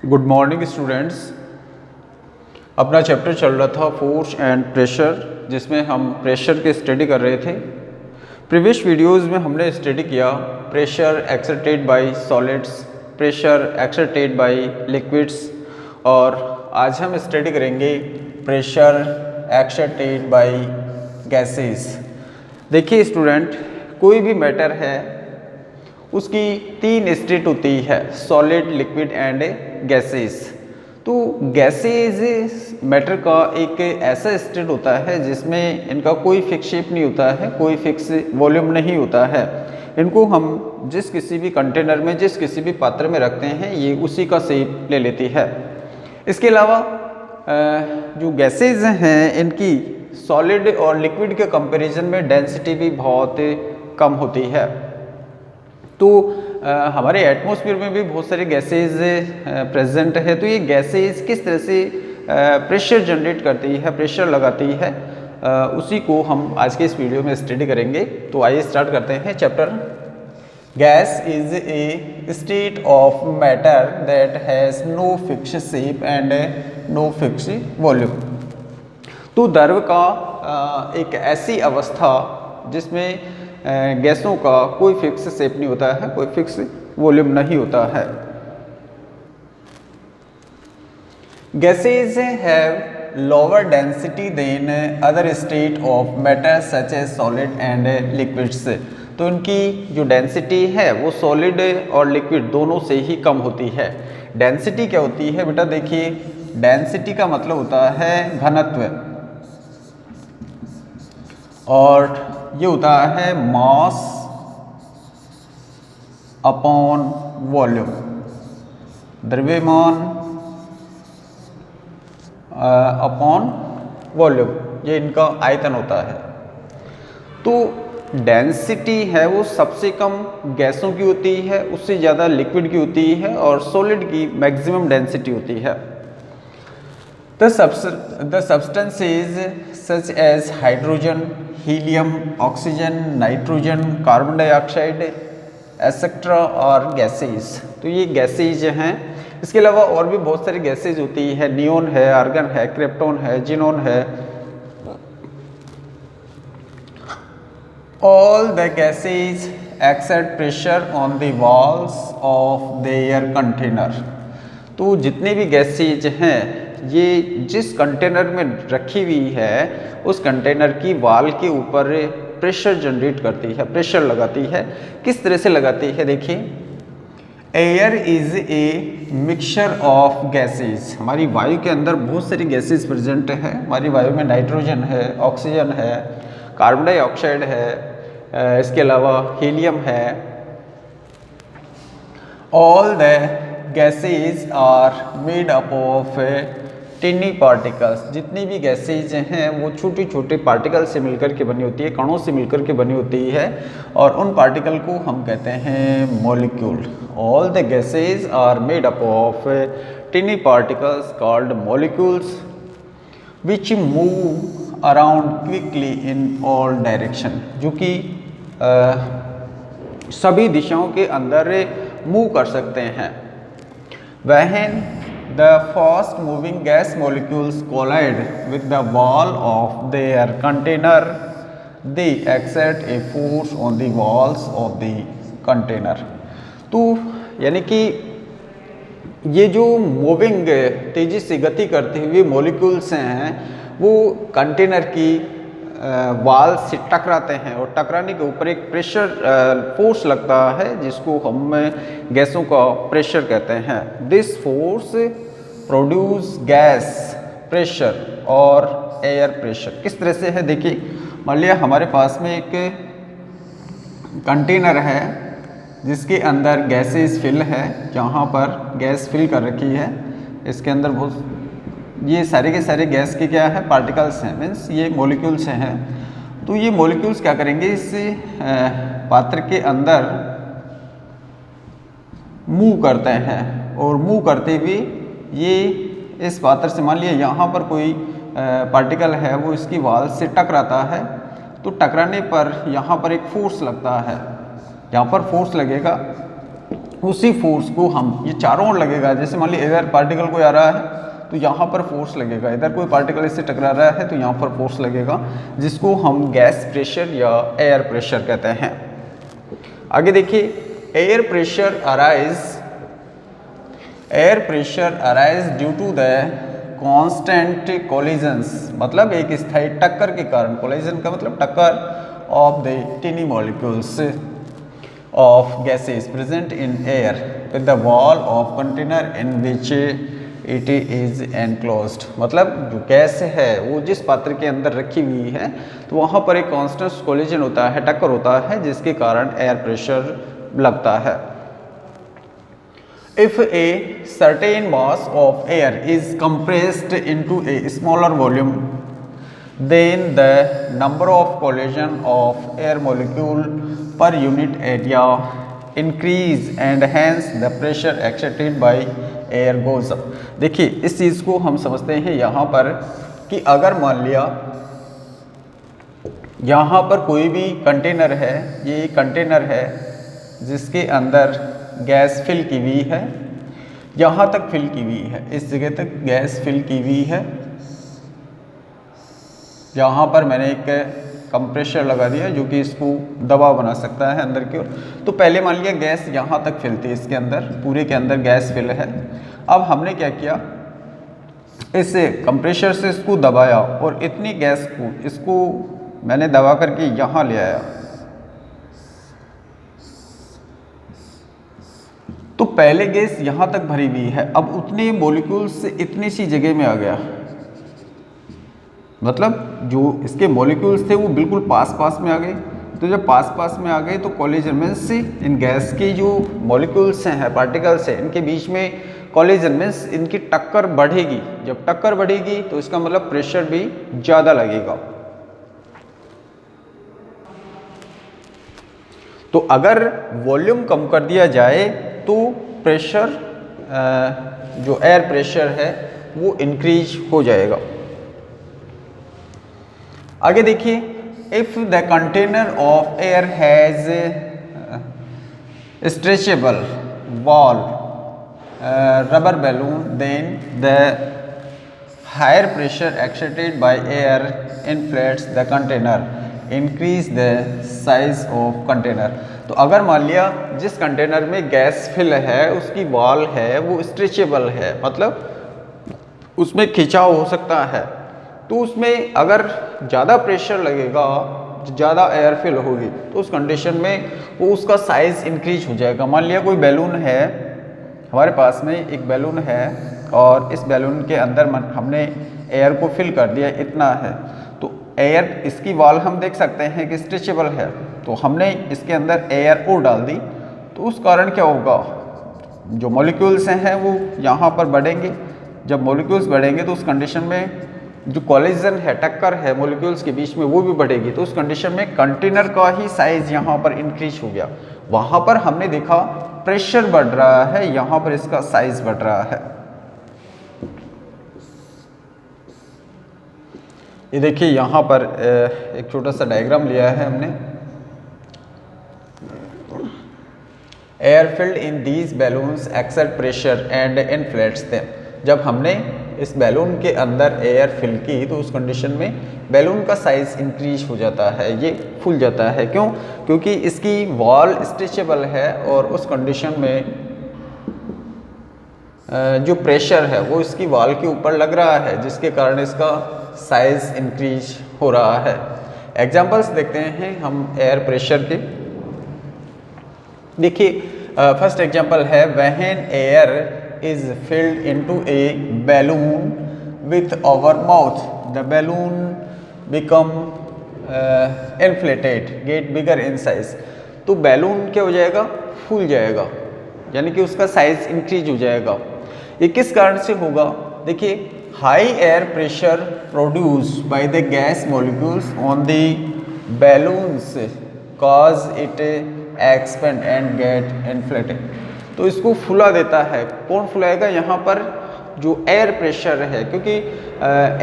Good morning students. अपना chapter चल रहा था फोर्स एंड प्रेशर, जिसमें हम प्रेशर की स्टडी कर रहे थे। प्रीवियस वीडियोस में हमने स्टडी किया pressure exerted bye solids, pressure exerted bye liquids, और आज हम स्टडी करेंगे प्रेशर एक्सर्टेड बाय गैसेस। देखिए स्टूडेंट, कोई भी मैटर है उसकी तीन स्टेट होती है, सॉलिड, लिक्विड एंड गैसेस। तो गैसेस मैटर का एक ऐसा स्टेट होता है जिसमें इनका कोई फिक्स शेप नहीं होता है, कोई फिक्स वॉल्यूम नहीं होता है। इनको हम जिस किसी भी कंटेनर में, जिस किसी भी पात्र में रखते हैं, ये उसी का शेप ले लेती है। इसके अलावा जो गैसेस हैं इनकी सॉलिड और लिक्विड के कंपैरिजन में डेंसिटी भी बहुत कम होती है। तो हमारे एटमॉस्फेयर में भी बहुत सारे गैसेज प्रेजेंट है। तो ये गैसेज किस तरह से प्रेशर जनरेट करती है, प्रेशर लगाती है, उसी को हम आज के इस वीडियो में स्टडी करेंगे। तो आइए स्टार्ट करते हैं chapter. Gas is a state of matter that has no fix shape and no fix volume. तो द्रव का एक ऐसी अवस्था जिसमें गैसों का कोई फिक्स शेप नहीं होता है, कोई फिक्स वॉल्यूम नहीं होता है। Gases have lower density than other state of matter such as solid and liquids. तो इनकी जो डेंसिटी है वो सॉलिड और लिक्विड दोनों से ही कम होती है। डेंसिटी क्या होती है बेटा? देखिए, डेंसिटी का मतलब होता है घनत्व, और ये होता है मास अपॉन वॉल्यूम, द्रव्यमान अपॉन वॉल्यूम, ये इनका आयतन होता है। तो डेंसिटी है वो सबसे कम गैसों की होती है, उससे ज़्यादा लिक्विड की होती है, और सॉलिड की मैक्सिमम डेंसिटी होती है। The substances such as hydrogen, helium, oxygen, nitrogen, carbon dioxide, etc. are gases। तो ये गैसेज हैं। इसके अलावा और भी बहुत सारी गैसेज होती है, नियोन है, आर्गन है, क्रिप्टॉन है, जिनोन है। All the gases exert pressure on the walls of their container। तो जितने भी गैसेज हैं ये जिस कंटेनर में रखी हुई है उस कंटेनर की वॉल के ऊपर प्रेशर जनरेट करती है, प्रेशर लगाती है। किस तरह से लगाती है? देखिए, air is a mixture of gases. हमारी वायु के अंदर बहुत सारी गैसेस प्रेजेंट है। हमारी वायु में नाइट्रोजन है, ऑक्सीजन है, कार्बन डाइऑक्साइड है, इसके अलावा हीलियम है। All the gases are made up of tiny particles. जितनी भी गैसेज हैं वो छोटे छोटे पार्टिकल से मिलकर के बनी होती है, कणों से मिलकर के बनी होती है, और उन पार्टिकल को हम कहते हैं molecule. All the gases are made up of tiny particles called molecules which move around quickly in all direction. जो कि सभी दिशाओं के अंदर मूव कर सकते हैं। When the fast moving gas molecules collide with the wall of their container, they exert a force on the walls of the container। तो यानी कि ये जो मूविंग, तेजी से गति करते हुए मॉलिक्यूल्स हैं वो कंटेनर की वॉल से टकराते हैं, और टकराने के ऊपर एक प्रेशर फोर्स लगता है जिसको हम गैसों का प्रेशर कहते हैं। This force produce gas pressure और एयर प्रेशर। किस तरह से है? देखिए, मान लिया हमारे पास में एक कंटेनर है जिसके अंदर गैसेस फिल है, जहाँ पर गैस फिल कर रखी है। इसके अंदर बहुत ये सारे के सारे गैस के क्या है? पार्टिकल्स हैं, मीन्स ये मॉलिक्यूल्स हैं। तो ये मॉलिक्यूल्स क्या करेंगे? इस पात्र के अंदर मूव करते हैं, और मूव करते हुए ये इस पात्र से, मान लिया यहाँ पर कोई पार्टिकल है वो इसकी वॉल से टकराता है, तो टकराने पर यहाँ पर एक फोर्स लगता है। यहाँ पर फोर्स लगेगा उसी फोर्स को हम, ये चारों ओर लगेगा, जैसे मान लीजिए इधर पार्टिकल कोई आ रहा है तो यहाँ पर फोर्स लगेगा, इधर कोई पार्टिकल इससे टकरा रहा है तो यहाँ पर फोर्स लगेगा, जिसको हम गैस प्रेशर या एयर प्रेशर कहते हैं। आगे देखिए, air pressure arise due to the constant collisions, मतलब एक स्थायी टक्कर के कारण, कोलिजन का मतलब टक्कर of the टिनी molecules of gases present in air with the wall of container in which it is enclosed, मतलब जो गैस है वो जिस पात्र के अंदर रखी हुई है तो वहाँ पर एक कांस्टेंट कोलिजन होता है, टक्कर होता है, जिसके कारण एयर प्रेशर लगता है। If a certain mass of air is compressed into a smaller volume, then the number of collision of air molecule per unit area increase and hence the pressure exerted by air goes up। देखिए, इस चीज़ को हम समझते हैं यहाँ पर कि अगर मान लिया यहाँ पर कोई भी कंटेनर है, ये कंटेनर है जिसके अंदर गैस फिल की हुई है, यहाँ तक फिल की हुई है, इस जगह तक गैस फिल की हुई है, यहाँ पर मैंने एक कंप्रेशर लगा दिया जो कि इसको दबाव बना सकता है अंदर की ओर। तो पहले मान लिया गैस यहाँ तक फिल थी, इसके अंदर पूरे के अंदर गैस फिल है। अब हमने क्या किया, इस कंप्रेशर से इसको दबाया और इतनी गैस को, इसको मैंने दबा करके यहाँ ले आया, तो पहले गैस यहाँ तक भरी हुई है, अब उतने मॉलिक्यूल्स इतनी सी जगह में आ गया, मतलब जो इसके मॉलिक्यूल्स थे वो बिल्कुल पास में आ गए। तो जब पास में आ गए तो कोलिजन मींस इन गैस की जो मॉलिक्यूल्स हैं, पार्टिकल्स हैं, इनके बीच में कोलिजन मींस इनकी टक्कर बढ़ेगी। जब टक्कर बढ़ेगी तो इसका मतलब प्रेशर भी ज़्यादा लगेगा। तो अगर वॉल्यूम कम कर दिया जाए तो प्रेशर, जो एयर प्रेशर है वो इंक्रीज हो जाएगा। आगे देखिए, if the container of air has stretchable wall rubber balloon, then the higher pressure exerted by air inflates the container, increase the size of container. तो अगर मान लिया जिस कंटेनर में गैस फिल है उसकी वॉल है वो स्ट्रेचेबल है, मतलब उसमें खिंचाव हो सकता है, तो उसमें अगर ज़्यादा प्रेशर लगेगा, ज़्यादा एयर फिल होगी, तो उस कंडीशन में वो उसका साइज़ इंक्रीज हो जाएगा। मान लिया कोई बैलून है, हमारे पास में एक बैलून है और इस बैलून के अंदर हमने एयर को फिल कर दिया, इतना है, तो एयर, इसकी वॉल हम देख सकते हैं कि स्ट्रेचेबल है, तो हमने इसके अंदर एयर और डाल दी, तो उस कारण क्या होगा, जो मॉलिक्यूल्स हैं वो यहाँ पर बढ़ेंगे। जब मॉलिक्यूल्स बढ़ेंगे तो उस कंडीशन में जो कोलिजन है, टक्कर है मॉलिक्यूल्स के बीच में, वो भी बढ़ेगी। तो उस कंडीशन में कंटेनर का ही साइज यहाँ पर इंक्रीज हो गया। वहाँ पर हमने देखा प्रेशर बढ़ रहा है, यहाँ पर इसका साइज बढ़ रहा है। ये देखिए, यहाँ पर एक छोटा सा डायग्राम लिया है हमने। Air filled in these balloons exert pressure and inflates them. जब हमने इस बैलून के अंदर एयर फिल की तो उस कंडीशन में बैलून का साइज इंक्रीज हो जाता है, ये फूल जाता है। क्यों? क्योंकि इसकी वॉल स्ट्रेचेबल है और उस कंडीशन में जो प्रेशर है वो इसकी वॉल के ऊपर लग रहा है, जिसके कारण इसका साइज इंक्रीज हो रहा है। एग्जांपल्स देखते हैं हम एयर प्रेशर के। देखिए, फर्स्ट एग्जांपल है, when air is filled into a balloon with our mouth, the balloon become inflated, get bigger in size। तो बैलून क्या हो जाएगा, फूल जाएगा, यानी कि उसका साइज इंक्रीज हो जाएगा। ये किस कारण से होगा? देखिए, high air pressure produced by the gas molecules on the balloons cause it expand and get inflated. तो इसको फुला देता है। कौन फुलाएगा? यहाँ पर जो एयर प्रेशर है, क्योंकि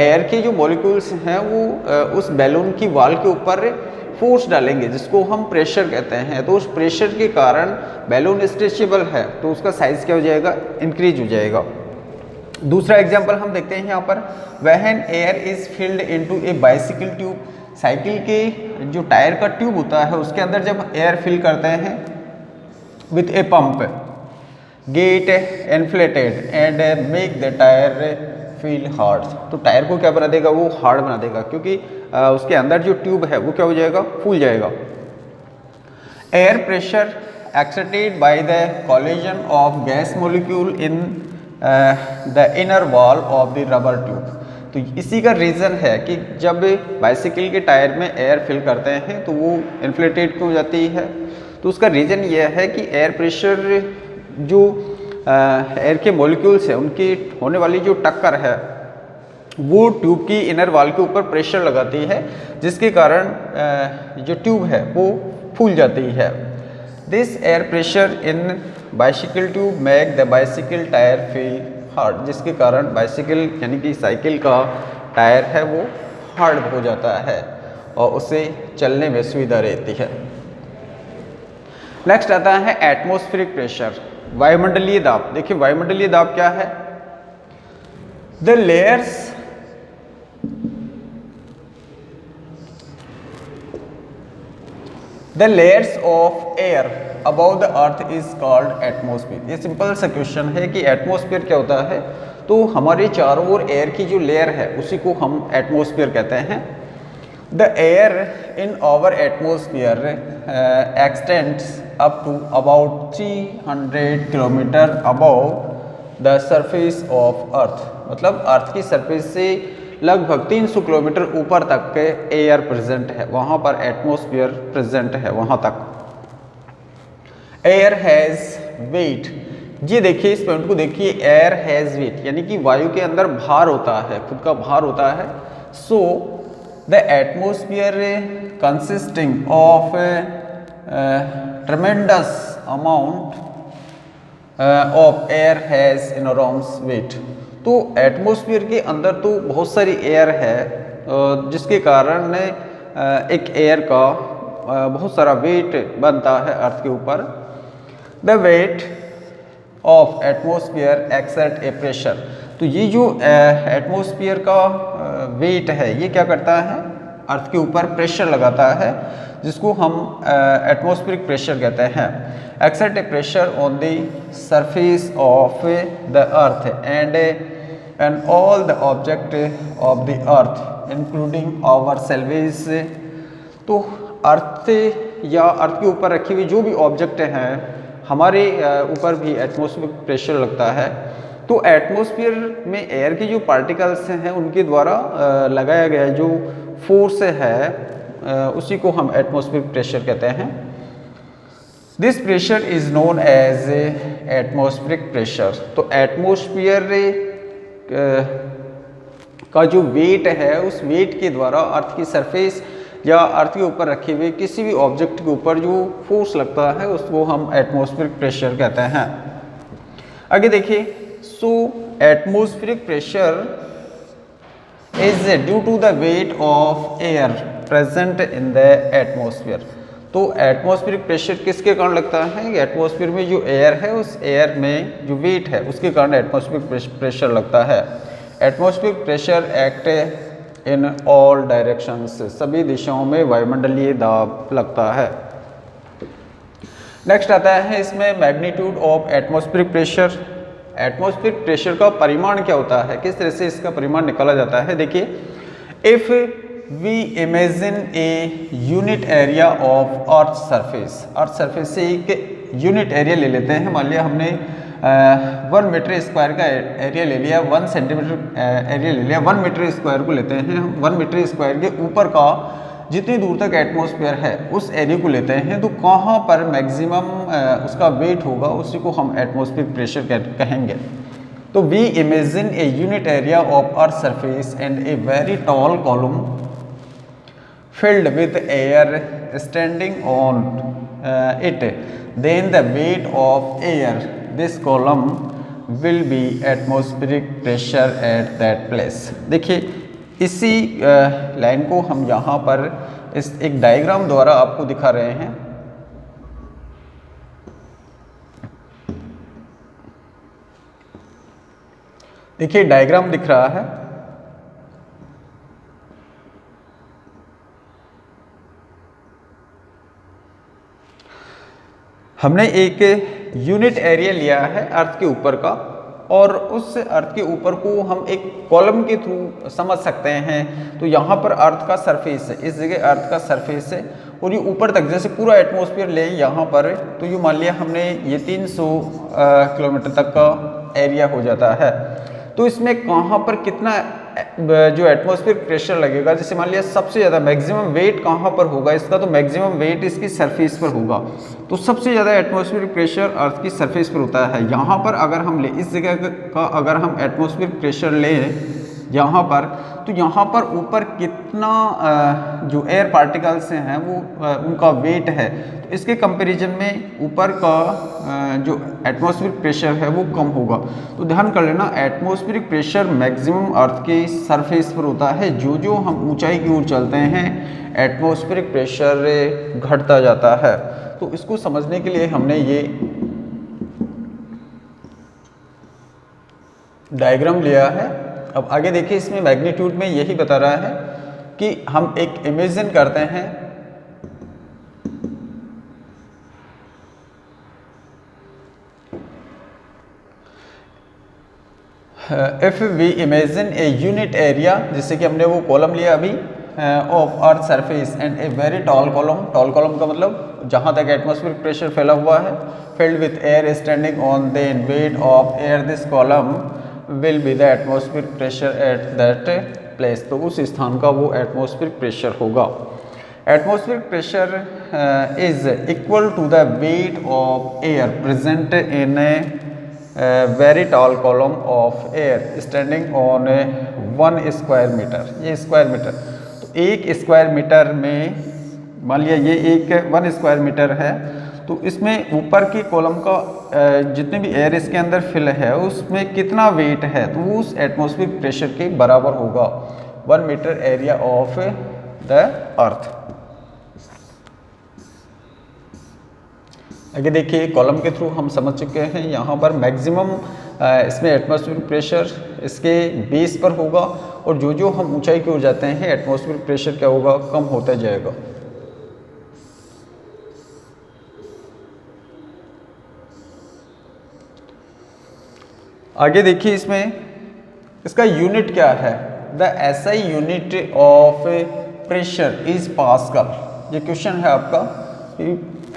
एयर के जो मॉलिक्यूल्स हैं वो उस बैलून की वॉल के ऊपर फोर्स डालेंगे जिसको हम प्रेशर कहते हैं, तो उस प्रेशर के कारण बैलून स्ट्रेचेबल है तो उसका साइज क्या हो जाएगा, इंक्रीज हो जाएगा। दूसरा एग्जांपल हम देखते हैं यहाँ पर, when air is filled into A bicycle tube, cycle के जो टायर का ट्यूब होता है उसके अंदर जब एयर फिल करते हैं with a pump, get inflated and make the tyre feel hard, तो टायर को क्या बना देगा, वो हार्ड बना देगा, क्योंकि उसके अंदर जो ट्यूब है वो क्या हो जाएगा, फूल जाएगा। Air pressure exerted by the collision of gas molecule in the inner wall of the rubber tube, तो इसी का रीज़न है कि जब बाइसिकल के टायर में एयर फिल करते हैं तो वो इन्फ्लेटेड क्यों हो जाती है, तो उसका रीज़न ये है कि एयर प्रेशर जो एयर के मॉलिक्यूल्स है उनकी होने वाली जो टक्कर है वो ट्यूब की इनर वॉल के ऊपर प्रेशर लगाती है, जिसके कारण जो ट्यूब है वो फूल जाती है। This air pressure in bicycle tube make the bicycle tyre feel hard, जिसके कारण बाइसिकल यानी कि साइकिल का टायर है वो हार्ड हो जाता है और उसे चलने में सुविधा रहती है। नेक्स्ट आता है एटमॉस्फेरिक प्रेशर, वायुमंडलीय दाब। देखिए वायुमंडलीय दाब क्या है, the layers of air above the earth is called atmosphere. ये सिंपल सा क्वेश्चन है कि एटमॉस्फेयर क्या होता है, तो हमारे चारों ओर एयर की जो लेयर है उसी को हम एटमॉस्फेयर कहते हैं। The air in our atmosphere extends up to about 300 kilometre above the surface of earth, मतलब अर्थ की सरफेस से लगभग 300 किलोमीटर ऊपर तक के एयर प्रेजेंट है, वहाँ पर एटमॉस्फेयर प्रेजेंट है वहाँ तक। एयर हैज़ वेट, ये देखिए इस पॉइंट को देखिए, एयर हैज़ वेट यानी कि वायु के अंदर भार होता है, खुद का भार होता है। So the atmosphere consisting of tremendous amount of air has enormous weight, तो एटमॉस्फेयर के अंदर तो बहुत सारी एयर है जिसके कारण एक एयर का बहुत सारा वेट बनता है अर्थ के ऊपर। The weight of atmosphere exert a pressure, तो ये जो एटमॉस्फेयर का वेट है ये क्या करता है, अर्थ के ऊपर प्रेशर लगाता है, जिसको हम एटमॉस्फेरिक प्रेशर कहते हैं। Exert a pressure on the surface of the earth and all the object of the earth including our selves, तो अर्थ या अर्थ के ऊपर रखी हुई जो भी ऑब्जेक्ट हैं हमारे ऊपर भी एटमॉस्फेरिक प्रेशर लगता है। तो एटमॉस्फेयर में एयर के जो पार्टिकल्स हैं उनके द्वारा लगाया गया जो फोर्स है उसी को हम एटमॉस्फेरिक प्रेशर कहते हैं। This pressure is known as atmospheric pressure, तो एटमॉस्फेयर का जो वेट है उस वेट के द्वारा अर्थ की सरफेस या अर्थ के ऊपर रखे हुए किसी भी ऑब्जेक्ट के ऊपर जो फोर्स लगता है उसको हम एटमॉस्फेरिक प्रेशर कहते हैं। आगे देखिए, so atmospheric pressure is due to the weight of air present in the atmosphere, तो एटमॉस्फेरिक प्रेशर किसके कारण लगता है, एटमॉस्फेयर में जो एयर है उस एयर में जो वेट है उसके कारण एटमॉस्फेरिक प्रेशर लगता है। Atmospheric pressure act in all directions, सभी दिशाओं में वायुमंडलीय दाब लगता है। नेक्स्ट आता है इसमें magnitude of atmospheric pressure. Atmospheric pressure का परिमाण क्या होता है, किस तरह से इसका परिमाण निकाला जाता है। देखिए, if we imagine a unit area of earth surface से एक यूनिट एरिया ले लेते हैं, मान लिया हमने 1 मीटर स्क्वायर का एरिया ले लिया, 1 सेंटीमीटर एरिया ले लिया, 1 मीटर स्क्वायर को लेते हैं हम, 1 मीटर स्क्वायर के ऊपर का जितनी दूर तक एटमॉस्फेयर है उस एरिया को लेते हैं, तो कहाँ पर मैक्सिमम उसका वेट होगा उसी को हम एटमॉस्फेरिक प्रेशर कहेंगे। तो we imagine a unit area of earth surface and a very tall column filled with air standing on it, then the weight of air, this column will be atmospheric pressure at that place। देखिए इसी line को हम यहाँ पर इस एक diagram द्वारा आपको दिखा रहे हैं। देखिए डायग्राम दिख रहा है। हमने एक यूनिट एरिया लिया है अर्थ के ऊपर का, और उस अर्थ के ऊपर को हम एक कॉलम के थ्रू समझ सकते हैं। तो यहाँ पर अर्थ का सरफेस है, इस जगह अर्थ का सरफेस है, और ये ऊपर तक जैसे पूरा एटमॉस्फेयर ले यहाँ पर, तो ये मान लिया हमने ये 300 किलोमीटर तक का एरिया हो जाता है। तो इसमें कहाँ पर कितना जो एटमॉस्फेयर प्रेशर लगेगा, जैसे मान लिया सबसे ज़्यादा मैक्सिमम वेट कहाँ पर होगा इसका, तो मैक्सिमम वेट इसकी सरफेस पर होगा। तो सबसे ज़्यादा एटमॉस्फेयर प्रेशर अर्थ की सरफेस पर होता है। यहाँ पर अगर हम ले इस जगह का अगर हम एटमॉस्फेयर प्रेशर लें यहाँ पर, तो यहाँ पर ऊपर कितना जो एयर पार्टिकल्स हैं वो उनका वेट है, तो इसके कंपैरिजन में ऊपर का जो एटमॉस्फेरिक प्रेशर है वो कम होगा। तो ध्यान कर लेना, एटमॉस्फेरिक प्रेशर मैक्सिमम अर्थ के सरफेस पर होता है। जो जो हम ऊंचाई की ओर चलते हैं एटमॉस्फेरिक प्रेशर घटता जाता है। तो इसको समझने के लिए हमने ये डायग्राम लिया है। अब आगे देखिए, इसमें मैग्नीट्यूड में यही बता रहा है कि हम एक इमेजिन करते हैं if we imagine a unit area, जैसे कि हमने वो कॉलम लिया अभी of earth surface and a very tall column. Tall column का मतलब जहाँ तक एटमॉस्फेरिक प्रेशर फैला हुआ है, filled with air standing on the weight of air, this column will be the atmospheric pressure at that place. तो उस स्थान का वो एटमॉस्फेरिक प्रेशर होगा। Atmospheric pressure is equal to the weight of air present in a very tall column of air standing on 1 square metre. ये square metre, तो 1 square metre में मान लिया ये एक 1 स्क्वायर मीटर है, तो इसमें ऊपर की कॉलम का जितने भी एयर इसके अंदर फिल है उसमें कितना वेट है, तो वो उस एटमॉस्फेरिक प्रेशर के बराबर होगा 1 metre area of the earth. आगे देखिए, कॉलम के थ्रू हम समझ चुके हैं यहाँ पर मैक्सिमम इसमें एटमॉस्फेरिक प्रेशर इसके बेस पर होगा, और जो जो हम ऊंचाई की ओर जाते हैं एटमॉस्फेरिक प्रेशर क्या होगा, कम होता जाएगा। आगे देखिए, इसमें इसका यूनिट क्या है। The SI unit of pressure is pascal. ये क्वेश्चन है आपका,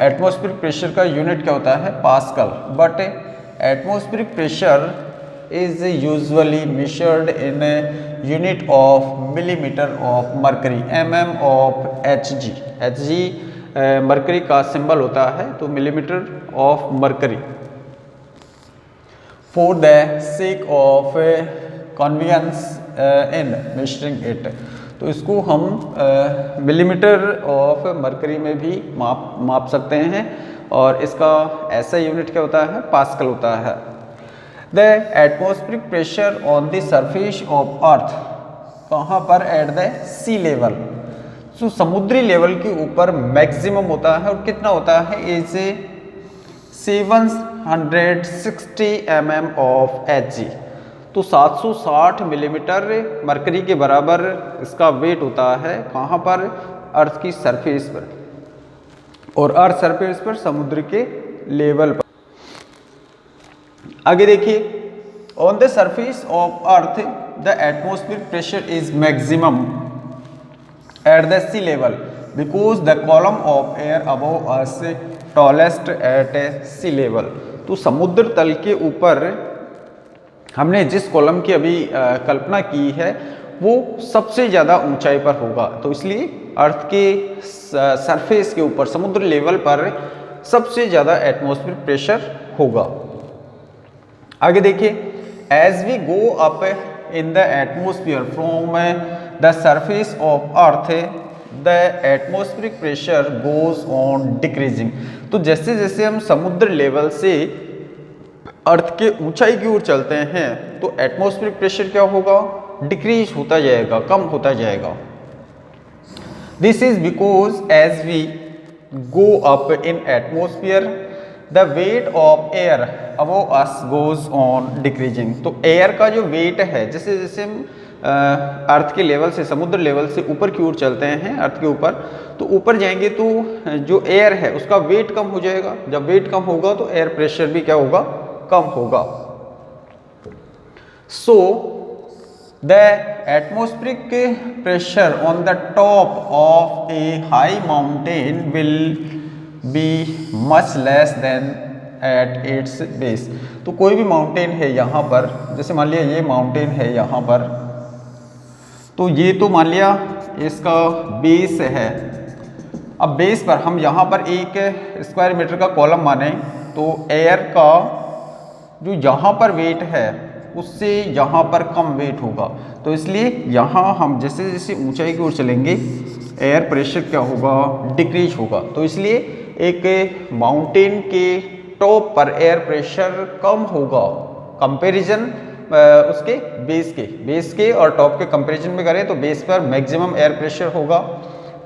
एटमॉस्फेरिक प्रेशर का यूनिट क्या होता है, pascal. But atmospheric pressure is usually measured in unit of millimetre of mercury, mm of Hg। Hg mercury का सिंबल होता है, तो millimetre of mercury. For the sake of convenience in measuring it, तो इसको हम मिलीमीटर ऑफ मरकरी में भी माप सकते हैं, और इसका ऐसा यूनिट क्या होता है, पास्कल होता है। The atmospheric pressure on the surface of अर्थ, कहाँ पर, एट द सी लेवल, तो समुद्री लेवल के ऊपर मैक्सिमम होता है, और कितना होता है, इज 760 mm ऑफ Hg। तो 760 मिलीमीटर मरकरी के बराबर इसका वेट होता है, कहाँ पर, अर्थ की सरफेस पर, और अर्थ सरफेस पर समुद्र के लेवल पर। आगे देखिए, on the surface of earth the atmospheric pressure is maximum at the sea level because the column of air above us tallest at sea level. तो समुद्र तल के ऊपर हमने जिस कॉलम की अभी कल्पना की है वो सबसे ज़्यादा ऊंचाई पर होगा, तो इसलिए अर्थ के सरफेस के ऊपर समुद्र लेवल पर सबसे ज़्यादा एटमॉस्फेरिक प्रेशर होगा। आगे देखिए, as we go up in the atmosphere from the surface of earth the atmospheric pressure goes on decreasing. तो जैसे जैसे हम समुद्र लेवल से अर्थ के ऊंचाई की ओर चलते हैं तो एटमॉस्फेरिक प्रेशर क्या होगा, डिक्रीज होता जाएगा, कम होता जाएगा। This is because as we go up in atmosphere the weight of air above us goes on decreasing। तो एयर का जो वेट है, जैसे जैसे हम अर्थ के लेवल से, समुद्र लेवल से ऊपर की ओर चलते हैं, अर्थ के ऊपर, तो ऊपर जाएंगे तो जो एयर है उसका वेट कम हो जाएगा। जब वेट कम होगा तो एयर प्रेशर भी क्या होगा, कम होगा। सो the atmospheric pressure on the top of a high mountain will be much less than at its base। तो कोई भी माउंटेन है यहाँ पर, जैसे मान लिया ये माउंटेन है यहाँ पर, तो ये तो मान लिया इसका बेस है। अब बेस पर हम यहाँ पर एक स्क्वायर मीटर का कॉलम माने तो एयर का जो यहाँ पर वेट है उससे यहाँ पर कम वेट होगा। तो इसलिए यहाँ हम जैसे जैसे ऊंचाई की ओर चलेंगे एयर प्रेशर क्या होगा, डिक्रीज होगा। तो इसलिए एक माउंटेन के टॉप पर एयर प्रेशर कम होगा कंपैरिजन उसके बेस के और टॉप के कंपैरिजन में करें तो बेस पर मैक्सिमम एयर प्रेशर होगा,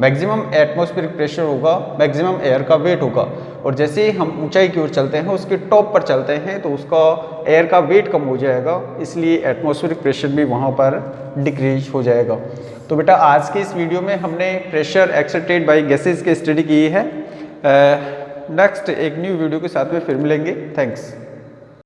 मैक्सिमम एटमॉस्फेरिक प्रेशर होगा, मैक्सिमम एयर का वेट होगा। और जैसे ही हम ऊंचाई की ओर चलते हैं, उसके टॉप पर चलते हैं, तो उसका एयर का वेट कम हो जाएगा, इसलिए एटमॉस्फेरिक प्रेशर भी वहाँ पर डिक्रीज हो जाएगा। तो बेटा आज के इस वीडियो में हमने प्रेशर एक्सर्टेड बाय गैसेज की स्टडी की है। नेक्स्ट एक न्यू वीडियो के साथ में फिर मिलेंगे। थैंक्स।